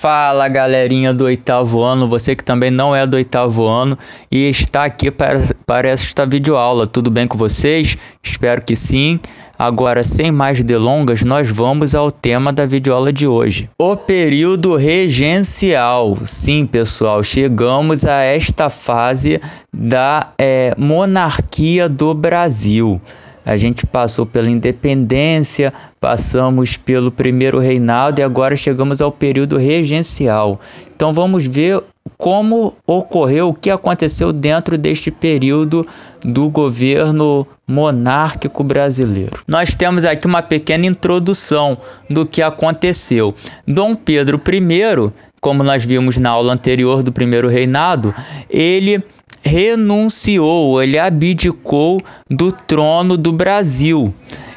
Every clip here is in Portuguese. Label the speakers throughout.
Speaker 1: Fala, galerinha do oitavo ano, você que também não é do oitavo ano e está aqui para esta videoaula. Tudo bem com vocês? Espero que sim. Agora, sem mais delongas, nós vamos ao tema da videoaula de hoje. O período regencial. Sim, pessoal, chegamos a esta fase da monarquia do Brasil. A gente passou pela independência, passamos pelo primeiro reinado e agora chegamos ao período regencial. Então vamos ver como ocorreu, o que aconteceu dentro deste período do governo monárquico brasileiro. Nós temos aqui uma pequena introdução do que aconteceu. Dom Pedro I, como nós vimos na aula anterior do primeiro reinado, ele renunciou, ele abdicou do trono do Brasil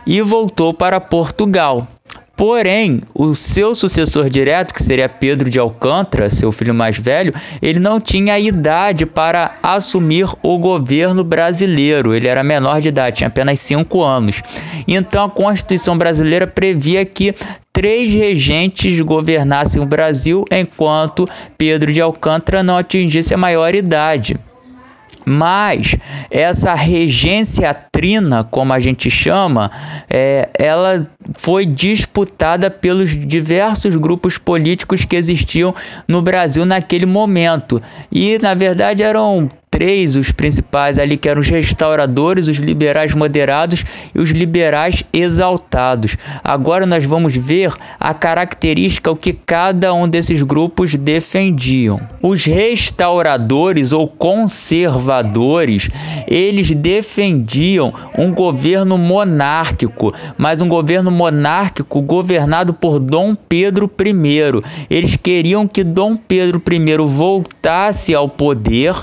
Speaker 1: e voltou para Portugal. Porém, o seu sucessor direto, que seria Pedro de Alcântara, seu filho mais velho, ele não tinha idade para assumir o governo brasileiro. Ele era menor de idade, tinha apenas 5 anos. Então, a Constituição brasileira previa que 3 regentes governassem o Brasil, enquanto Pedro de Alcântara não atingisse a maioridade. Mas essa regência trina, como a gente chama, ela foi disputada pelos diversos grupos políticos que existiam no Brasil naquele momento. E, na verdade, eram 3 os principais ali, que eram os restauradores, os liberais moderados e os liberais exaltados. Agora nós vamos ver a característica, o que cada um desses grupos defendiam. Os restauradores ou conservadores, eles defendiam um governo monárquico, mas um governo monárquico governado por Dom Pedro I. Eles queriam que Dom Pedro I voltasse ao poder,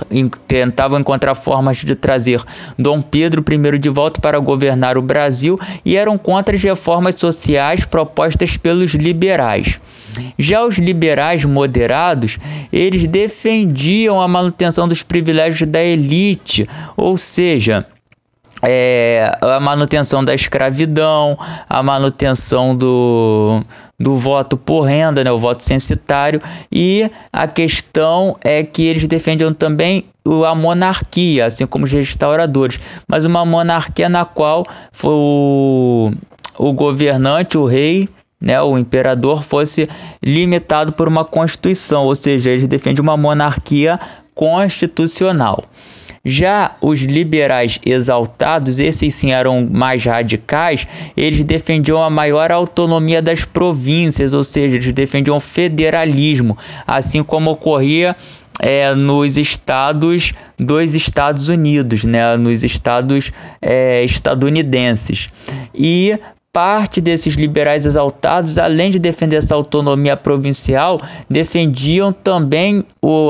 Speaker 1: tentavam encontrar formas de trazer Dom Pedro I de volta para governar o Brasil e eram contra as reformas sociais propostas pelos liberais. Já os liberais moderados, eles defendiam a manutenção dos privilégios da elite, ou seja, a manutenção da escravidão, a manutenção do voto por renda, né, o voto censitário, e a questão é que eles defendiam também a monarquia, assim como os restauradores, mas uma monarquia na qual o governante, o rei, né, o imperador, fosse limitado por uma constituição, ou seja, eles defendiam uma monarquia constitucional. Já os liberais exaltados, esses sim eram mais radicais, eles defendiam a maior autonomia das províncias, ou seja, eles defendiam o federalismo, assim como ocorria nos estados dos Estados Unidos, né, nos estados estadunidenses. E parte desses liberais exaltados, além de defender essa autonomia provincial, defendiam também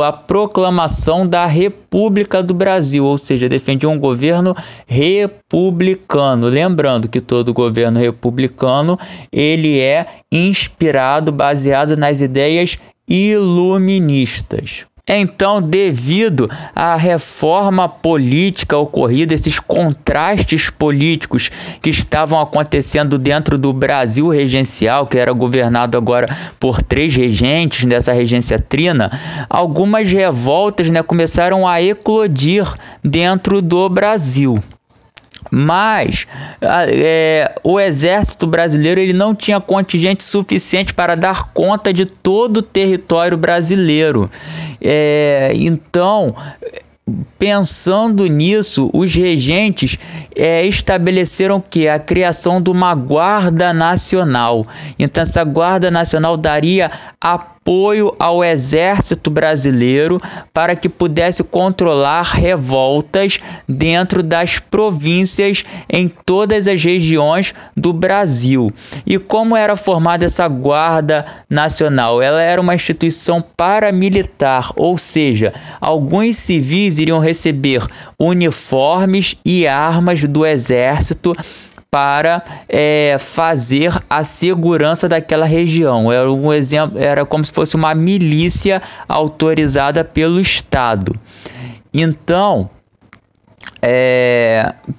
Speaker 1: a proclamação da República do Brasil, ou seja, defendiam um governo republicano. Lembrando que todo governo republicano ele é inspirado, baseado nas ideias iluministas. Então, devido à reforma política ocorrida, esses contrastes políticos que estavam acontecendo dentro do Brasil regencial, que era governado agora por 3 regentes dessa regência trina, algumas revoltas, né, começaram a eclodir dentro do Brasil. Mas o exército brasileiro ele não tinha contingente suficiente para dar conta de todo o território brasileiro. Então, pensando nisso, os regentes estabeleceram que a criação de uma guarda nacional. Então, essa guarda nacional daria apoio ao exército brasileiro para que pudesse controlar revoltas dentro das províncias em todas as regiões do Brasil. E como era formada essa guarda nacional? Ela era uma instituição paramilitar, ou seja, alguns civis iriam receber uniformes e armas do exército para fazer a segurança daquela região. Era um exemplo, era como se fosse uma milícia autorizada pelo Estado. Então,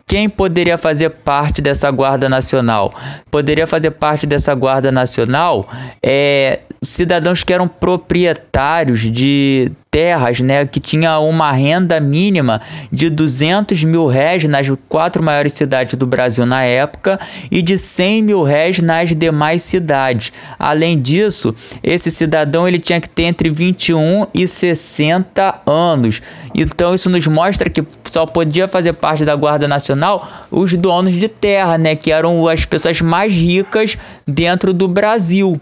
Speaker 1: Quem poderia fazer parte dessa Guarda Nacional? Poderia fazer parte dessa Guarda Nacional cidadãos que eram proprietários de terras, né, que tinha uma renda mínima de R$200 mil nas 4 maiores cidades do Brasil na época e de R$100 mil nas demais cidades. Além disso, esse cidadão ele tinha que ter entre 21 e 60 anos. Então isso nos mostra que só podia fazer parte da Guarda Nacional os donos de terra, né, que eram as pessoas mais ricas dentro do Brasil.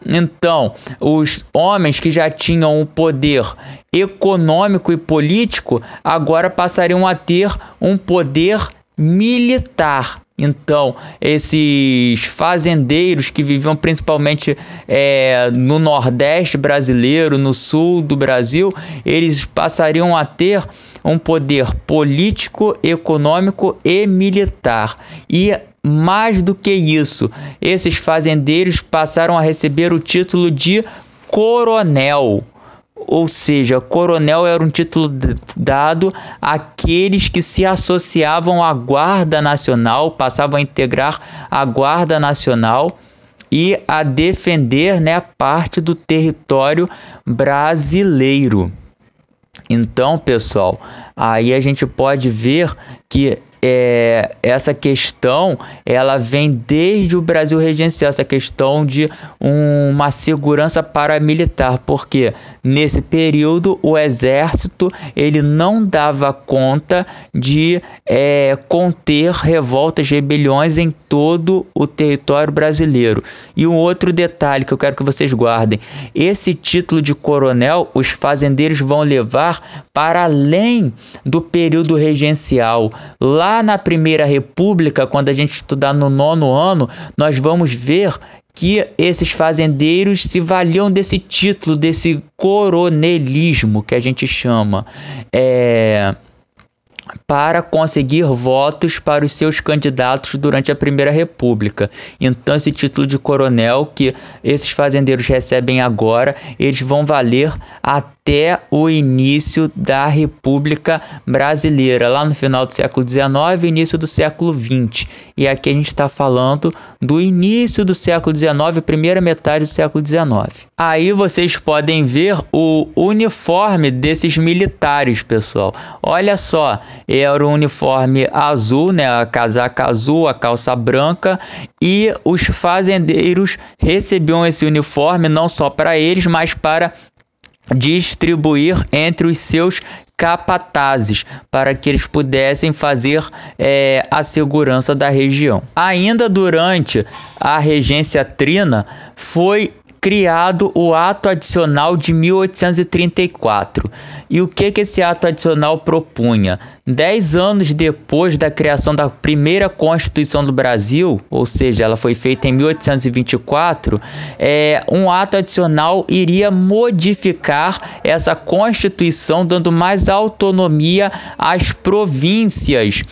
Speaker 1: Então, os homens que já tinham o poder econômico e político agora passariam a ter um poder militar. Então, esses fazendeiros que viviam principalmente no Nordeste brasileiro, no Sul do Brasil, eles passariam a ter um poder político, econômico e militar. E mais do que isso, esses fazendeiros passaram a receber o título de coronel. Ou seja, coronel era um título dado àqueles que se associavam à Guarda Nacional, passavam a integrar a Guarda Nacional e a defender, né, parte do território brasileiro. Então, pessoal, aí a gente pode ver que essa questão ela vem desde o Brasil regencial, essa questão de uma segurança paramilitar, porque nesse período o exército ele não dava conta de conter revoltas, rebeliões em todo o território brasileiro. E um outro detalhe que eu quero que vocês guardem: esse título de coronel os fazendeiros vão levar para além do período regencial. Lá na Primeira República, quando a gente estudar no 9º ano, nós vamos ver que esses fazendeiros se valiam desse título, desse coronelismo que a gente chama, para conseguir votos para os seus candidatos durante a Primeira República. Então, esse título de coronel que esses fazendeiros recebem agora, eles vão valer até o início da República Brasileira, lá no final do século XIX e início do século XX. E aqui a gente está falando do início do século XIX, primeira metade do século XIX. Aí vocês podem ver o uniforme desses militares, pessoal. Olha só, era o uniforme azul, né, a casaca azul, a calça branca, e os fazendeiros recebiam esse uniforme não só para eles, mas para distribuir entre os seus capatazes, para que eles pudessem fazer a segurança da região. Ainda durante a regência trina, foi criado o Ato Adicional de 1834. E o que esse ato adicional propunha? 10 anos depois da criação da primeira Constituição do Brasil, ou seja, ela foi feita em 1824, um ato adicional iria modificar essa Constituição, dando mais autonomia às províncias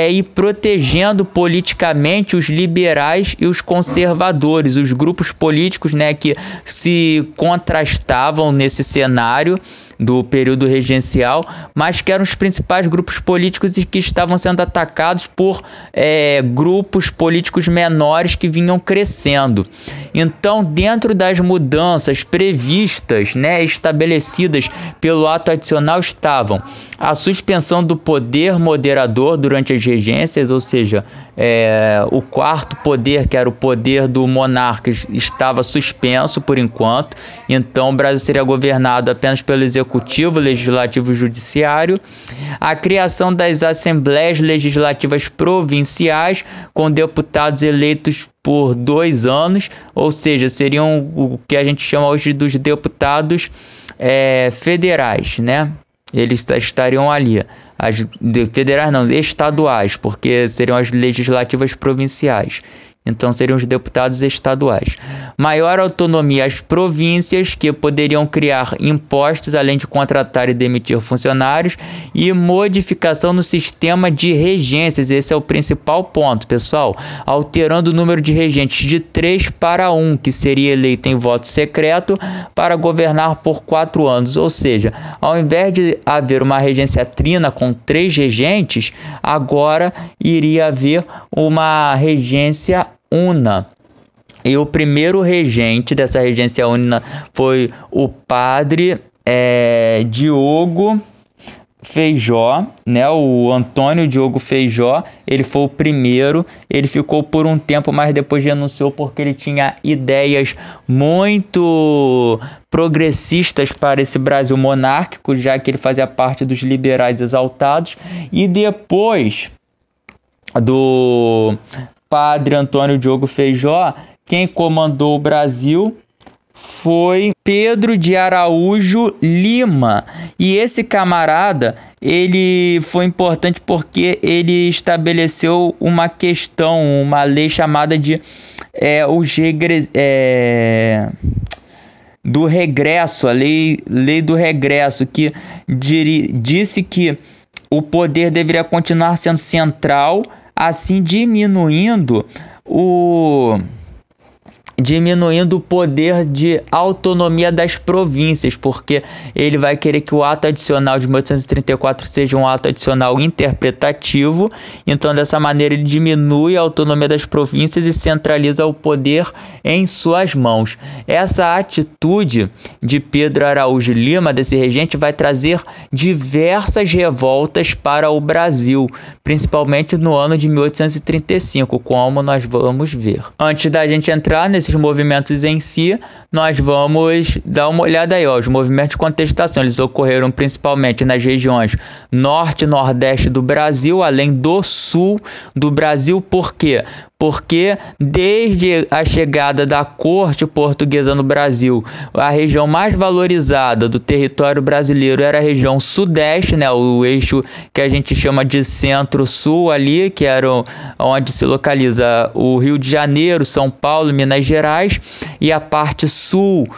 Speaker 1: e protegendo politicamente os liberais e os conservadores, os grupos políticos, né, que se contrastavam nesse cenário do período regencial, mas que eram os principais grupos políticos e que estavam sendo atacados por grupos políticos menores que vinham crescendo. Então, dentro das mudanças previstas, né, estabelecidas pelo ato adicional, estavam a suspensão do poder moderador durante as regências, ou seja, o quarto poder, que era o poder do monarca, estava suspenso por enquanto. Então, o Brasil seria governado apenas pelo executivo, legislativo e judiciário. A criação das assembleias legislativas provinciais, com deputados eleitos por 2 anos, ou seja, seriam o que a gente chama hoje dos deputados federais, né? Eles estariam ali, federais não, estaduais, porque seriam as legislativas provinciais. Então seriam os deputados estaduais. Maior autonomia às províncias, que poderiam criar impostos além de contratar e demitir funcionários, e modificação no sistema de regências. Esse é o principal ponto, pessoal, alterando o número de regentes de 3 para 1, que seria eleito em voto secreto para governar por 4 anos. Ou seja, ao invés de haver uma regência trina com 3 regentes, agora iria haver uma regência una. E o primeiro regente dessa regência una foi o padre Diogo Feijó, né? O Antônio Diogo Feijó. Ele foi o primeiro. Ele ficou por um tempo, mas depois renunciou porque ele tinha ideias muito progressistas para esse Brasil monárquico, já que ele fazia parte dos liberais exaltados. E depois do padre Antônio Diogo Feijó, quem comandou o Brasil foi Pedro de Araújo Lima. E esse camarada, ele foi importante porque ele estabeleceu uma questão, uma lei chamada de do regresso, a lei do regresso, que disse que o poder deveria continuar sendo central, assim diminuindo o poder de autonomia das províncias, porque ele vai querer que o ato adicional de 1834 seja um ato adicional interpretativo. Então, dessa maneira, ele diminui a autonomia das províncias e centraliza o poder em suas mãos. Essa atitude de Pedro Araújo Lima, desse regente, vai trazer diversas revoltas para o Brasil, principalmente no ano de 1835, como nós vamos ver. Antes da gente entrar nesses movimentos em si, nós vamos dar uma olhada aí, ó. Os movimentos de contestação, eles ocorreram principalmente nas regiões norte e nordeste do Brasil, além do sul do Brasil. Por quê? Porque desde a chegada da corte portuguesa no Brasil, a região mais valorizada do território brasileiro era a região sudeste, né? O eixo que a gente chama de centro-sul ali, que era onde se localiza o Rio de Janeiro, São Paulo, Minas Gerais, e a parte sul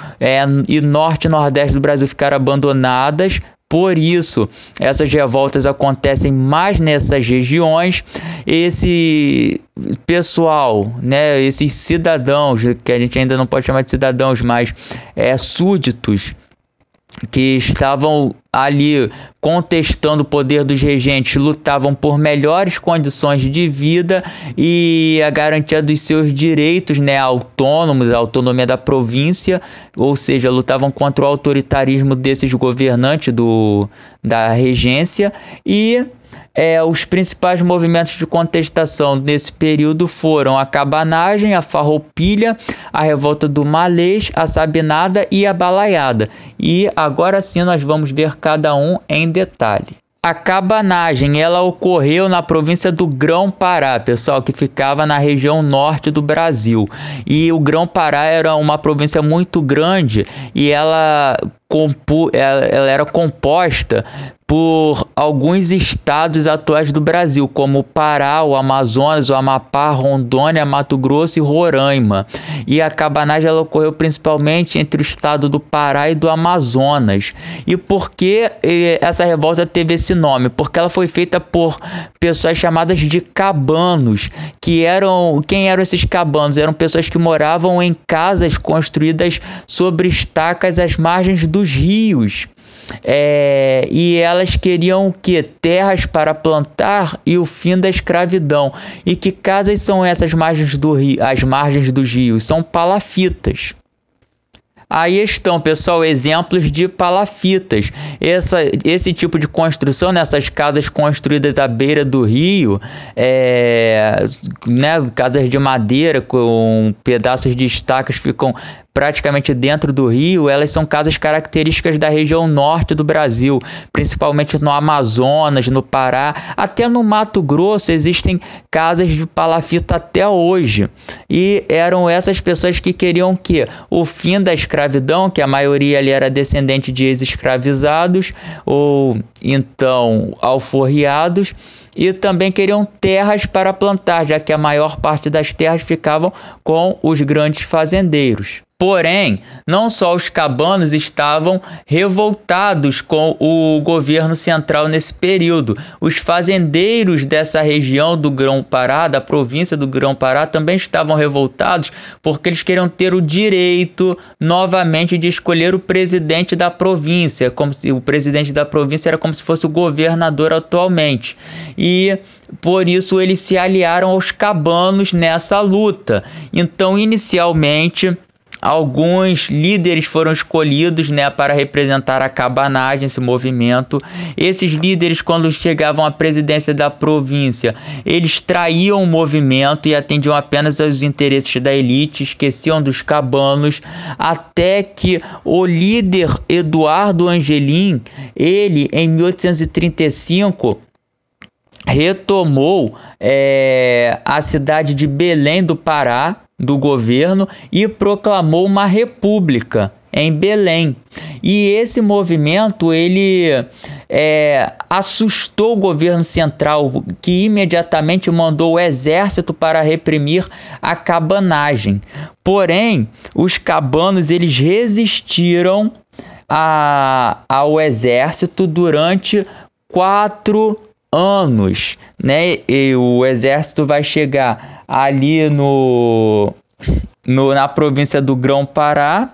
Speaker 1: e norte e nordeste do Brasil ficaram abandonadas. Por isso, essas revoltas acontecem mais nessas regiões. Esse pessoal, né, esses cidadãos, que a gente ainda não pode chamar de cidadãos, mas súditos, que estavam ali contestando o poder dos regentes, lutavam por melhores condições de vida e a garantia dos seus direitos, né, autônomos, a autonomia da província, ou seja, lutavam contra o autoritarismo desses governantes da regência. E os principais movimentos de contestação nesse período foram a cabanagem, a farroupilha, a revolta do Malês, a sabinada e a balaiada. E agora sim nós vamos ver cada um em detalhe. A cabanagem, ela ocorreu na província do Grão-Pará, pessoal, que ficava na região norte do Brasil. E o Grão-Pará era uma província muito grande e ela era composta por alguns estados atuais do Brasil, como o Pará, o Amazonas, o Amapá, Rondônia, Mato Grosso e Roraima. E a cabanagem ela ocorreu principalmente entre o estado do Pará e do Amazonas. E por que essa revolta teve esse nome? Porque ela foi feita por pessoas chamadas de cabanos. Quem eram esses cabanos? Eram pessoas que moravam em casas construídas sobre estacas às margens dos rios. E elas queriam terras para plantar e o fim da escravidão. E que casas são essas margens do rio, as margens dos rios? São palafitas. Aí estão, pessoal, exemplos de palafitas. Esse tipo de construção, nessas casas construídas à beira do rio, casas de madeira com pedaços de estacas ficam praticamente dentro do rio, elas são casas características da região norte do Brasil, principalmente no Amazonas, no Pará, até no Mato Grosso existem casas de palafita até hoje. E eram essas pessoas que queriam o fim da escravidão, que a maioria ali era descendente de ex-escravizados ou então alforriados. e também queriam terras para plantar, já que a maior parte das terras ficavam com os grandes fazendeiros. Porém, não só os cabanos estavam revoltados com o governo central nesse período. Os fazendeiros dessa região do Grão-Pará, da província do Grão-Pará, também estavam revoltados porque eles queriam ter o direito novamente de escolher o presidente da província, como se o presidente da província era como se fosse o governador atualmente. E por isso eles se aliaram aos cabanos nessa luta. Então, inicialmente, alguns líderes foram escolhidos, para representar a cabanagem, esse movimento. Esses líderes, quando chegavam à presidência da província, eles traíam o movimento e atendiam apenas aos interesses da elite, esqueciam dos cabanos, até que o líder Eduardo Angelim, ele, em 1835, retomou a cidade de Belém do Pará, do governo, e proclamou uma república em Belém. E esse movimento ele assustou o governo central, que imediatamente mandou o exército para reprimir a cabanagem. Porém, os cabanos eles resistiram ao exército durante 4 anos, E o exército vai chegar ali na província do Grão-Pará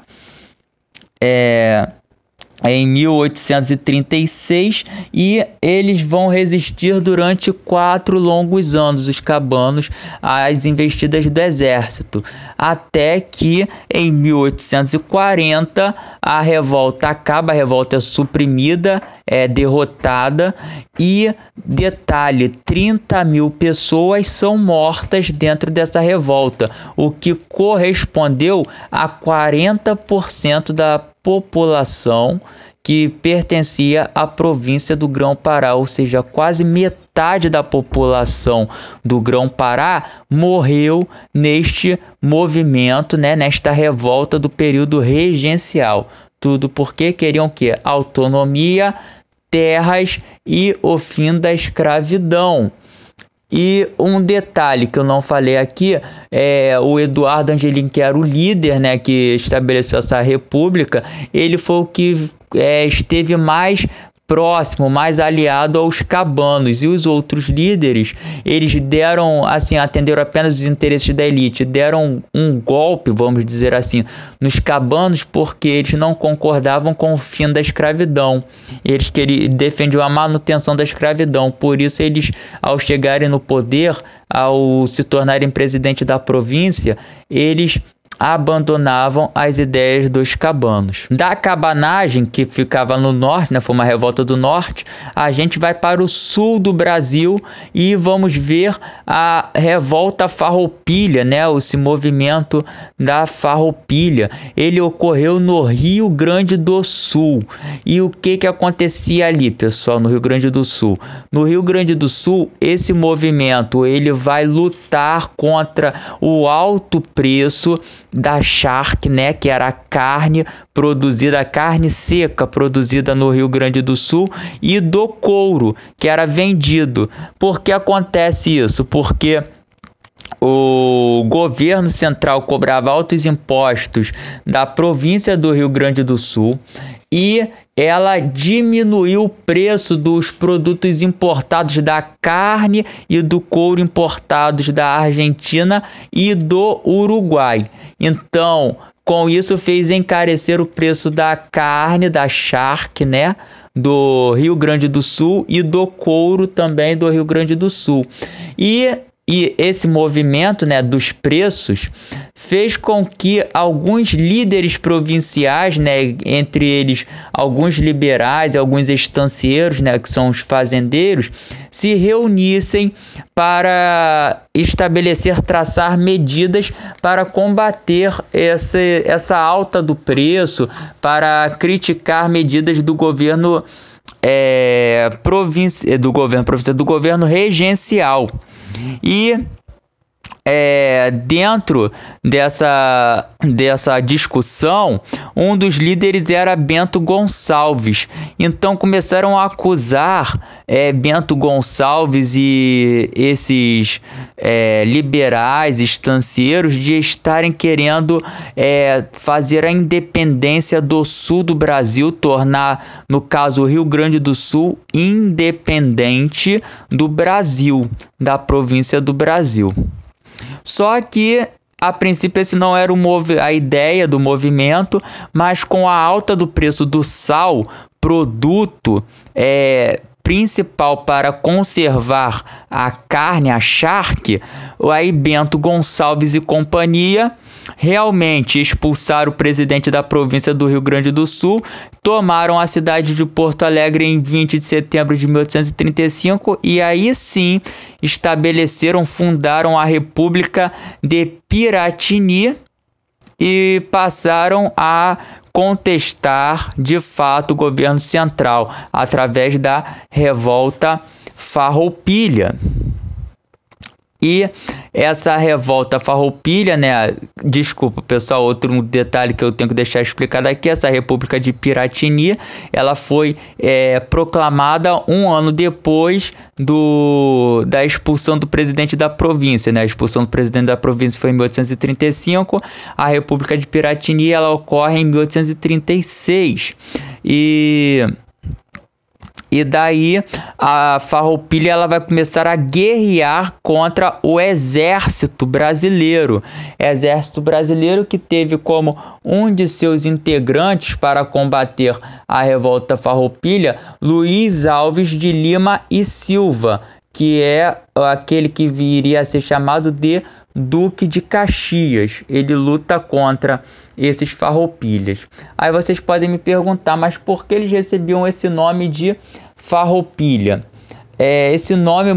Speaker 1: em 1836, e eles vão resistir durante 4 longos anos, os cabanos, às investidas do exército, até que em 1840 a revolta acaba, a revolta é suprimida, é derrotada, e detalhe, 30.000 pessoas são mortas dentro dessa revolta, o que correspondeu a 40% da população que pertencia à província do Grão-Pará, ou seja, quase metade da população do Grão-Pará morreu neste movimento, nesta revolta do período regencial. Tudo porque queriam o quê? Autonomia, terras e o fim da escravidão. E um detalhe que eu não falei aqui, o Eduardo Angelim, que era o líder, que estabeleceu essa república, ele foi o que esteve mais próximo, mais aliado aos cabanos, e os outros líderes, eles deram, assim, atenderam apenas os interesses da elite, deram um golpe, vamos dizer assim, nos cabanos, porque eles não concordavam com o fim da escravidão, eles defendiam a manutenção da escravidão. Por isso eles, ao chegarem no poder, ao se tornarem presidente da província, eles abandonavam as ideias dos cabanos. Da cabanagem, que ficava no norte, foi uma revolta do norte, a gente vai para o sul do Brasil e vamos ver a revolta farroupilha, esse movimento da farroupilha. Ele ocorreu no Rio Grande do Sul. E o que acontecia ali, pessoal, no Rio Grande do Sul? No Rio Grande do Sul, esse movimento ele vai lutar contra o alto preço da charque, que era a carne produzida, a carne seca produzida no Rio Grande do Sul, e do couro que era vendido. Por que acontece isso? Porque o governo central cobrava altos impostos da província do Rio Grande do Sul e ela diminuiu o preço dos produtos importados, da carne e do couro importados da Argentina e do Uruguai. Então, com isso fez encarecer o preço da carne, da charque, do Rio Grande do Sul, e do couro também do Rio Grande do Sul. E esse movimento, dos preços, fez com que alguns líderes provinciais, entre eles alguns liberais e alguns estancieiros, que são os fazendeiros, se reunissem para traçar medidas para combater essa alta do preço, para criticar medidas do governo do governo regencial. E dentro dessa discussão, um dos líderes era Bento Gonçalves. Então começaram a acusar Bento Gonçalves e esses liberais estancieiros de estarem querendo fazer a independência do sul do Brasil, tornar, no caso, o Rio Grande do Sul independente do Brasil, da província do Brasil. Só que, a princípio, esse não era a ideia do movimento, mas com a alta do preço do sal, produto principal para conservar a carne, a charque, aí Bento Gonçalves e companhia realmente expulsaram o presidente da província do Rio Grande do Sul, tomaram a cidade de Porto Alegre em 20 de setembro de 1835 e aí sim fundaram a República de Piratini e passaram a contestar de fato o governo central através da Revolta Farroupilha. E essa revolta farroupilha, né? Desculpa, pessoal, outro detalhe que eu tenho que deixar explicado aqui, essa República de Piratini, ela foi proclamada um ano depois da expulsão do presidente da província, né? A expulsão do presidente da província foi em 1835, a República de Piratini, ela ocorre em 1836. E daí a Farroupilha ela vai começar a guerrear contra o Exército Brasileiro. Exército Brasileiro que teve como um de seus integrantes para combater a revolta Farroupilha, Luiz Alves de Lima e Silva, que é aquele que viria a ser chamado de Duque de Caxias. Ele luta contra esses farroupilhas. Aí vocês podem me perguntar, mas por que eles recebiam esse nome de Farroupilha? Esse nome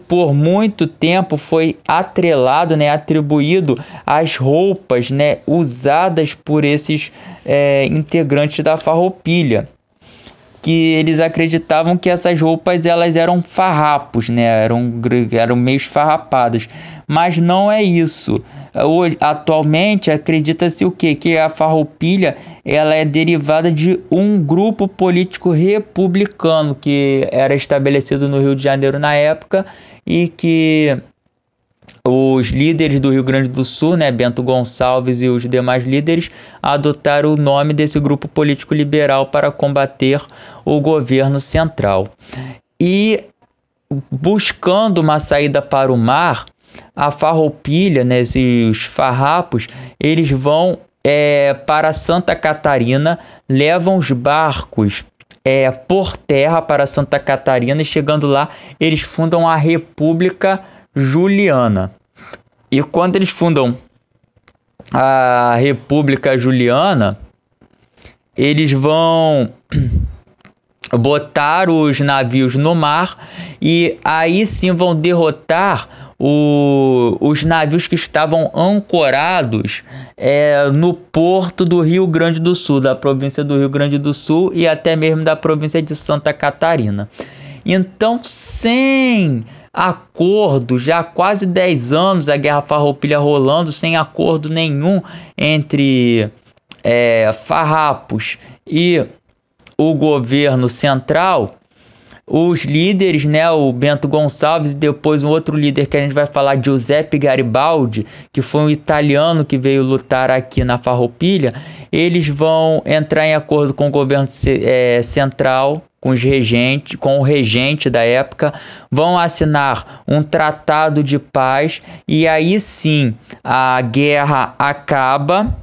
Speaker 1: por muito tempo foi atrelado, né, atribuído às roupas, né, usadas por esses integrantes da Farroupilha, que eles acreditavam que essas roupas elas eram farrapos, né? Eram meio esfarrapadas, mas não é isso. Hoje, atualmente acredita-se o quê? Que a Farroupilha ela é derivada de um grupo político republicano que era estabelecido no Rio de Janeiro na época e que os líderes do Rio Grande do Sul, né, Bento Gonçalves e os demais líderes, adotaram o nome desse grupo político liberal para combater o governo central. E buscando uma saída para o mar, a Farroupilha, né, esses farrapos, eles vão para Santa Catarina, levam os barcos por terra para Santa Catarina e chegando lá, eles fundam a República Juliana. E quando eles fundam a República Juliana, eles vão botar os navios no mar e aí sim vão derrotar os navios que estavam ancorados no porto do Rio Grande do Sul, da província do Rio Grande do Sul e até mesmo da província de Santa Catarina. Então, sem acordo, já há quase 10 anos a Guerra Farroupilha rolando, sem acordo nenhum entre farrapos e o governo central, os líderes, né, o Bento Gonçalves e depois um outro líder que a gente vai falar, Giuseppe Garibaldi, que foi um italiano que veio lutar aqui na Farroupilha, eles vão entrar em acordo com o governo central, com o regente da época, vão assinar um tratado de paz e aí sim a guerra acaba.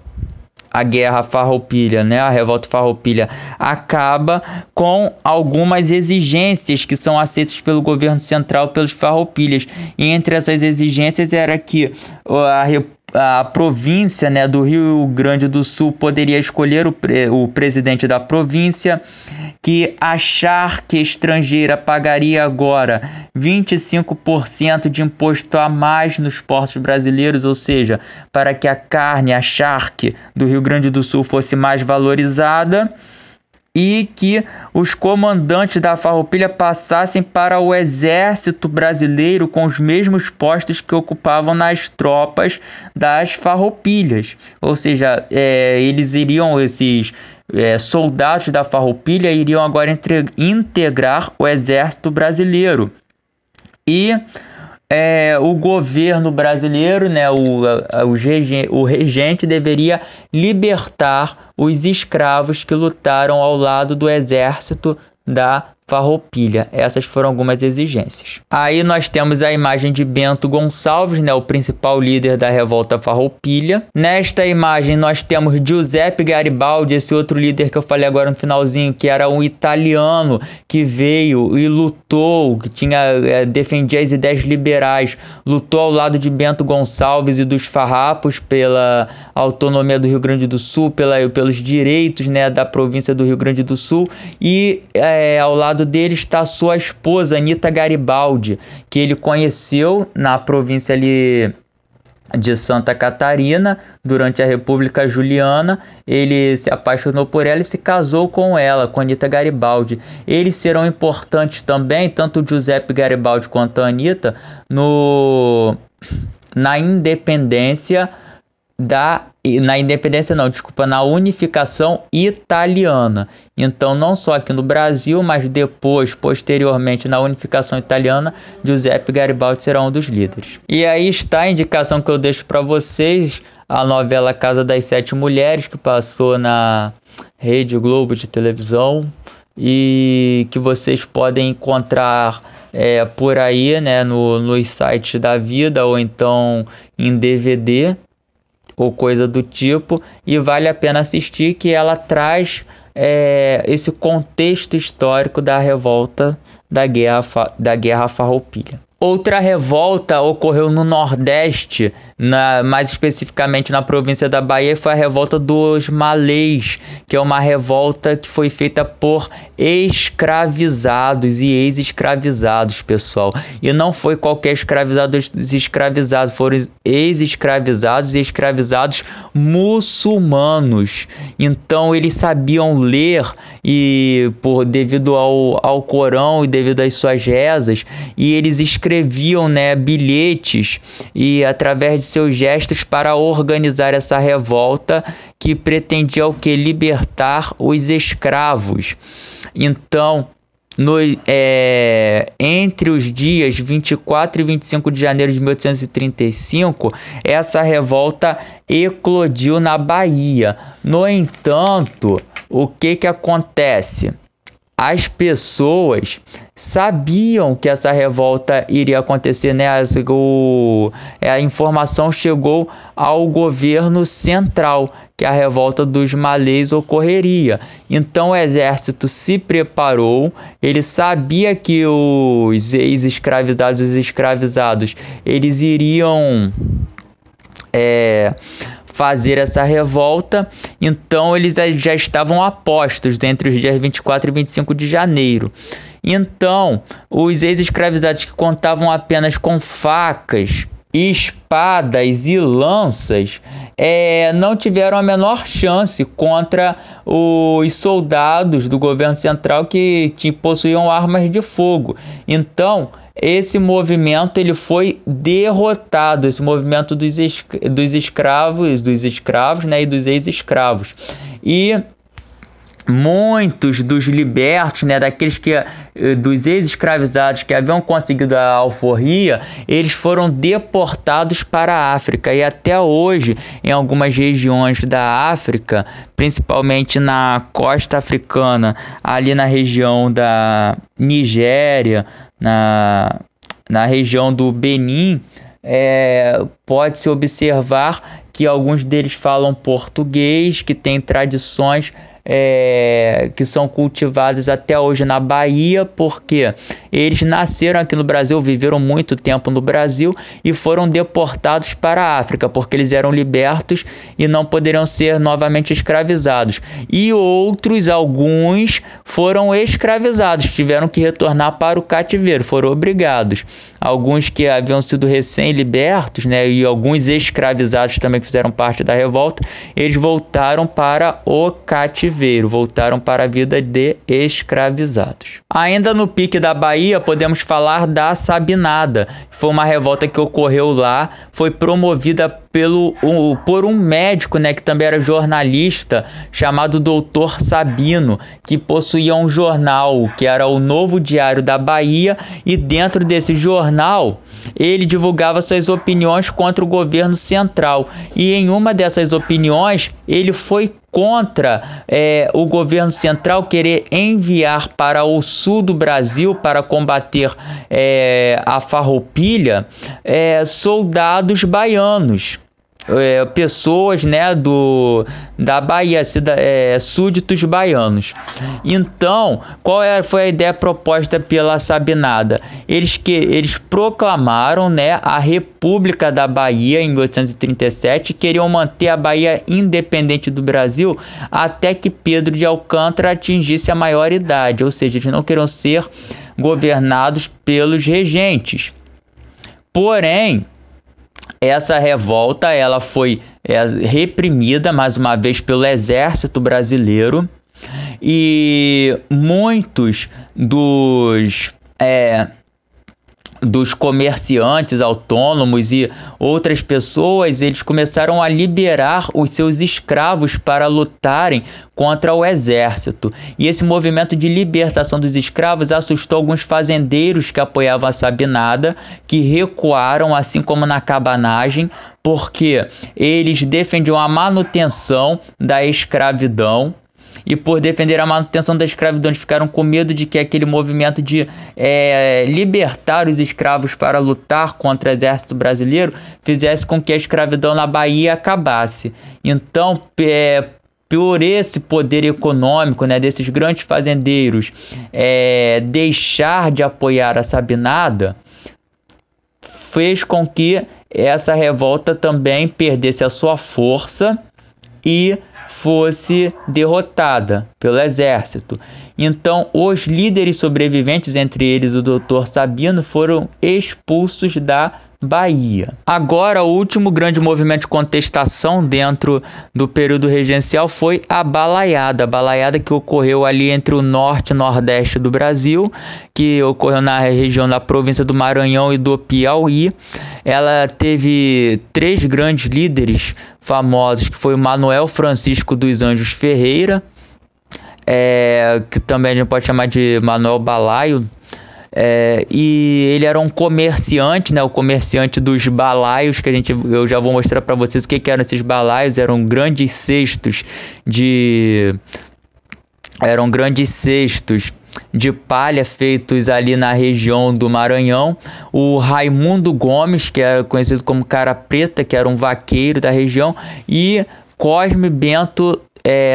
Speaker 1: A Guerra Farroupilha, né, a Revolta Farroupilha acaba com algumas exigências que são aceitas pelo governo central pelos farroupilhas. E entre essas exigências era que a província, né, do Rio Grande do Sul poderia escolher o presidente da província, que a charque estrangeira pagaria agora 25% de imposto a mais nos portos brasileiros, ou seja, para que a carne, a charque do Rio Grande do Sul fosse mais valorizada, e que os comandantes da Farroupilha passassem para o exército brasileiro com os mesmos postos que ocupavam nas tropas das Farroupilhas. Ou seja, esses soldados da Farroupilha iriam agora integrar o exército brasileiro. E o governo brasileiro, né, o regente deveria libertar os escravos que lutaram ao lado do exército da Farroupilha. Essas foram algumas exigências. Aí nós temos a imagem de Bento Gonçalves, né, o principal líder da revolta Farroupilha. Nesta imagem nós temos Giuseppe Garibaldi, esse outro líder que eu falei agora no finalzinho, que era um italiano que veio e lutou, que defendia as ideias liberais, lutou ao lado de Bento Gonçalves e dos farrapos pela autonomia do Rio Grande do Sul, pelos direitos, né, da província do Rio Grande do Sul, e ao lado dele está sua esposa, Anita Garibaldi, que ele conheceu na província ali de Santa Catarina, durante a República Juliana. Ele se apaixonou por ela e se casou com ela, com Anita Garibaldi. Eles serão importantes também, tanto o Giuseppe Garibaldi quanto a Anita, na independência na unificação italiana. Então, não só aqui no Brasil, mas depois, posteriormente, na unificação italiana, Giuseppe Garibaldi será um dos líderes. E aí está a indicação que eu deixo para vocês, a novela Casa das Sete Mulheres, que passou na Rede Globo de televisão e que vocês podem encontrar por aí, né, nos sites da vida, ou então em DVD ou coisa do tipo, e vale a pena assistir, que ela traz esse contexto histórico da revolta da Guerra Farroupilha. Outra revolta ocorreu no Nordeste, mais especificamente na província da Bahia, foi a revolta dos Malês, que é uma revolta que foi feita por escravizados e ex-escravizados, pessoal. E não foi qualquer escravizado, escravizados, foram ex-escravizados e escravizados muçulmanos. Então eles sabiam ler, e devido ao Corão e devido às suas rezas, e eles escreviam, né, bilhetes, e através de seus gestos, para organizar essa revolta que pretendia libertar os escravos. Então, entre os dias 24 e 25 de janeiro de 1835, essa revolta eclodiu na Bahia. No entanto, o que acontece? As pessoas sabiam que essa revolta iria acontecer, né? A informação chegou ao governo central que a revolta dos Malês ocorreria. Então o exército se preparou, ele sabia que os ex-escravizados e os escravizados, eles iriam fazer essa revolta. Então eles já estavam a postos entre os dias 24 e 25 de janeiro. Então os ex-escravizados, que contavam apenas com facas, espadas e lanças, não tiveram a menor chance contra os soldados do governo central, que possuíam armas de fogo. Então esse movimento ele foi derrotado, esse movimento dos escravos, né, e dos ex-escravos. E muitos dos libertos, né, dos ex-escravizados que haviam conseguido a alforria, eles foram deportados para a África. E até hoje, em algumas regiões da África, principalmente na costa africana, ali na região da Nigéria, na região do Benin, pode-se observar que alguns deles falam português, que têm tradições que são cultivadas até hoje na Bahia, porque eles nasceram aqui no Brasil, viveram muito tempo no Brasil e foram deportados para a África, porque eles eram libertos e não poderiam ser novamente escravizados. E alguns foram escravizados, tiveram que retornar para o cativeiro, foram obrigados. Alguns que haviam sido recém-libertos, né, e alguns escravizados também que fizeram parte da revolta, eles voltaram para o cativeiro. cativeiro, voltaram para a vida de escravizados. Ainda no pique da Bahia, podemos falar da Sabinada, que foi uma revolta que ocorreu lá, foi promovida por um médico, né, que também era jornalista, chamado Dr. Sabino, que possuía um jornal que era o Novo Diário da Bahia, e dentro desse jornal ele divulgava suas opiniões contra o governo central, e em uma dessas opiniões ele foi contra o governo central querer enviar para o sul do Brasil para combater a farroupilha soldados baianos. Pessoas, né, da Bahia, súditos baianos. Então, foi a ideia proposta pela Sabinada? Eles proclamaram, né, a República da Bahia em 1837 e queriam manter a Bahia independente do Brasil até que Pedro de Alcântara atingisse a maioridade, ou seja, eles não queriam ser governados pelos regentes. Porém, essa revolta ela foi reprimida mais uma vez pelo exército brasileiro, e muitos dos comerciantes autônomos e outras pessoas, eles começaram a liberar os seus escravos para lutarem contra o exército. E esse movimento de libertação dos escravos assustou alguns fazendeiros que apoiavam a Sabinada, que recuaram, assim como na cabanagem, porque eles defendiam a manutenção da escravidão. E por defender a manutenção da escravidão, eles ficaram com medo de que aquele movimento de libertar os escravos para lutar contra o exército brasileiro fizesse com que a escravidão na Bahia acabasse. Então, por esse poder econômico, né, desses grandes fazendeiros deixar de apoiar a Sabinada, fez com que essa revolta também perdesse a sua força e fosse derrotada pelo exército. Então, os líderes sobreviventes, entre eles o Dr. Sabino, foram expulsos da Bahia. Agora, o último grande movimento de contestação dentro do período regencial foi a balaiada que ocorreu ali entre o norte e nordeste do Brasil, que ocorreu na região da província do Maranhão e do Piauí. Ela teve 3 grandes líderes famosos, que foi o Manuel Francisco dos Anjos Ferreira, que também a gente pode chamar de Manuel Balaio, e ele era um comerciante, né, o comerciante dos balaios, que eu já vou mostrar para vocês o que eram esses balaios. Eram grandes cestos de palha feitos ali na região do Maranhão. O Raimundo Gomes, que era conhecido como Cara Preta, que era um vaqueiro da região, e Cosme Bento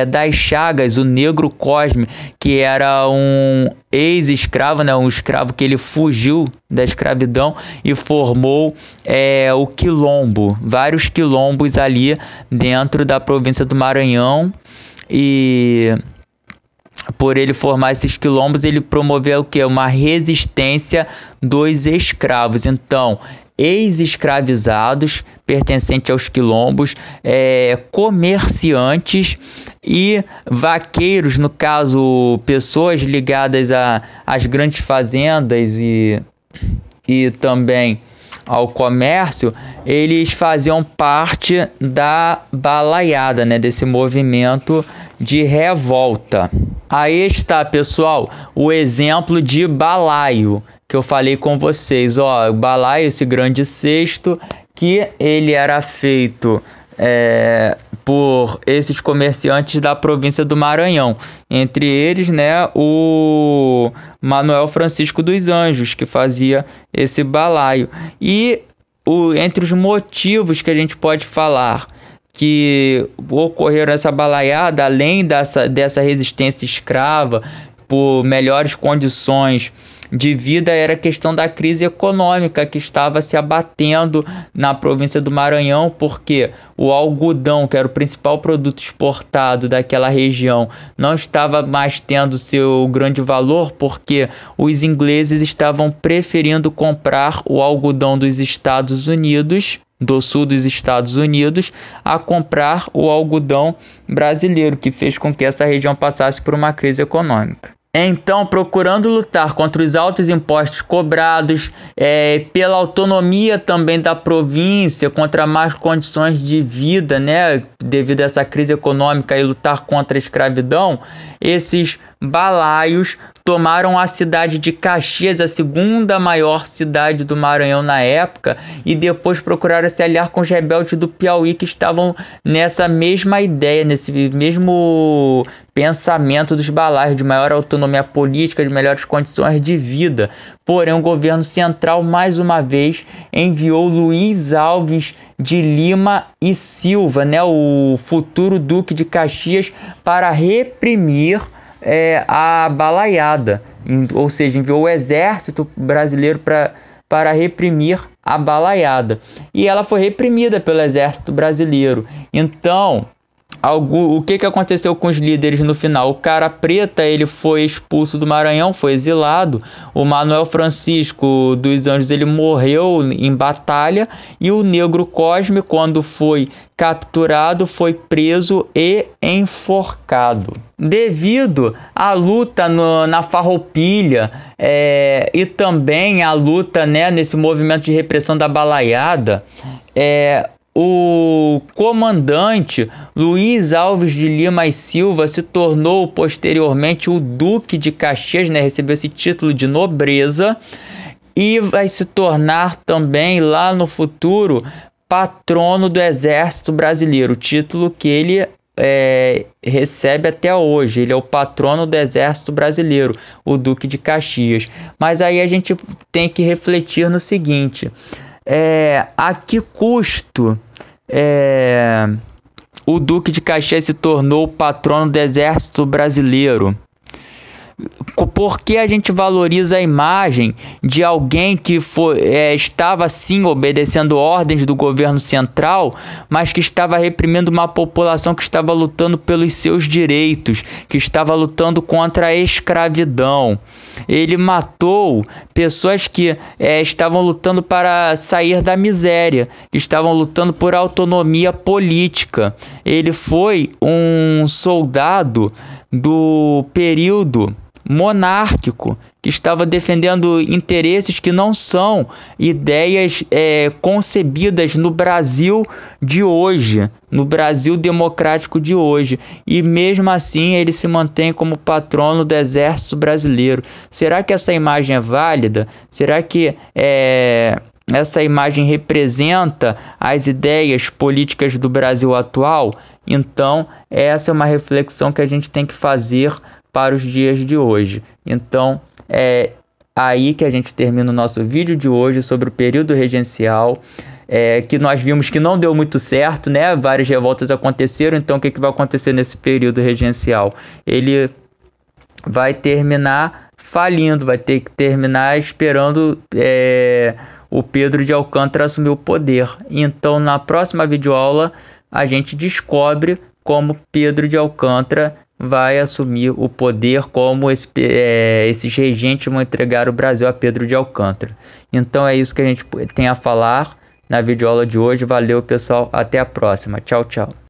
Speaker 1: das Chagas, o Negro Cosme, que era um ex-escravo, né, um escravo que ele fugiu da escravidão e formou o quilombo, vários quilombos ali dentro da província do Maranhão. E por ele formar esses quilombos, ele promoveu o quê? Uma resistência dos escravos. Então, ex-escravizados pertencentes aos quilombos, comerciantes e vaqueiros, no caso, pessoas ligadas às grandes fazendas e também ao comércio, eles faziam parte da balaiada, né, desse movimento de revolta. Aí está, pessoal, o exemplo de balaio que eu falei com vocês. Ó, o balaio, esse grande cesto, que ele era feito por esses comerciantes da província do Maranhão. Entre eles, né, o Manuel Francisco dos Anjos, que fazia esse balaio. E entre os motivos que a gente pode falar que ocorreram essa balaiada, além dessa resistência escrava por melhores condições de vida, era a questão da crise econômica que estava se abatendo na província do Maranhão, porque o algodão, que era o principal produto exportado daquela região, não estava mais tendo seu grande valor, porque os ingleses estavam preferindo comprar o algodão dos Estados Unidos do sul dos Estados Unidos a comprar o algodão brasileiro, que fez com que essa região passasse por uma crise econômica. Então, procurando lutar contra os altos impostos cobrados, pela autonomia também da província, contra más condições de vida, né, devido a essa crise econômica, e lutar contra a escravidão, esses balaios tomaram a cidade de Caxias, a segunda maior cidade do Maranhão na época, e depois procuraram se aliar com os rebeldes do Piauí, que estavam nessa mesma ideia, nesse mesmo pensamento dos balaios, de maior autonomia política, de melhores condições de vida. Porém, o governo central, mais uma vez, enviou Luiz Alves de Lima e Silva, né, o futuro Duque de Caxias, para reprimir a balaiada, ou seja, enviou o exército brasileiro para reprimir a balaiada, e ela foi reprimida pelo exército brasileiro. Então, o que aconteceu com os líderes no final? O Cara Preta, ele foi expulso do Maranhão, foi exilado. O Manuel Francisco dos Anjos, ele morreu em batalha, e o Negro Cosme, quando foi capturado, foi preso e enforcado. Devido à luta na Farroupilha, e também à luta, né, nesse movimento de repressão da balaiada, o comandante Luiz Alves de Lima e Silva se tornou posteriormente o Duque de Caxias, né? Recebeu esse título de nobreza, e vai se tornar também lá no futuro patrono do Exército Brasileiro, título que ele recebe até hoje. Ele é o patrono do Exército Brasileiro, o Duque de Caxias. Mas aí a gente tem que refletir no seguinte: a que custo o Duque de Caxias se tornou patrono do Exército Brasileiro? Por que a gente valoriza a imagem de alguém que estava sim obedecendo ordens do governo central, mas que estava reprimindo uma população que estava lutando pelos seus direitos, que estava lutando contra a escravidão? Ele matou pessoas que estavam lutando para sair da miséria, que estavam lutando por autonomia política. Ele foi um soldado do período monárquico, que estava defendendo interesses que não são ideias concebidas no Brasil de hoje, no Brasil democrático de hoje, e mesmo assim ele se mantém como patrono do Exército Brasileiro. Será que essa imagem é válida? Será que essa imagem representa as ideias políticas do Brasil atual? Então, essa é uma reflexão que a gente tem que fazer para os dias de hoje. Então, é aí que a gente termina o nosso vídeo de hoje sobre o período regencial, que nós vimos que não deu muito certo, né? Várias revoltas aconteceram. Então, o que vai acontecer nesse período regencial? Ele vai terminar falindo, vai ter que terminar esperando o Pedro de Alcântara assumir o poder. Então, na próxima videoaula, a gente descobre como Pedro de Alcântara vai assumir o poder, como esses regentes vão entregar o Brasil a Pedro de Alcântara. Então é isso que a gente tem a falar na videoaula de hoje. Valeu, pessoal, até a próxima. Tchau, tchau.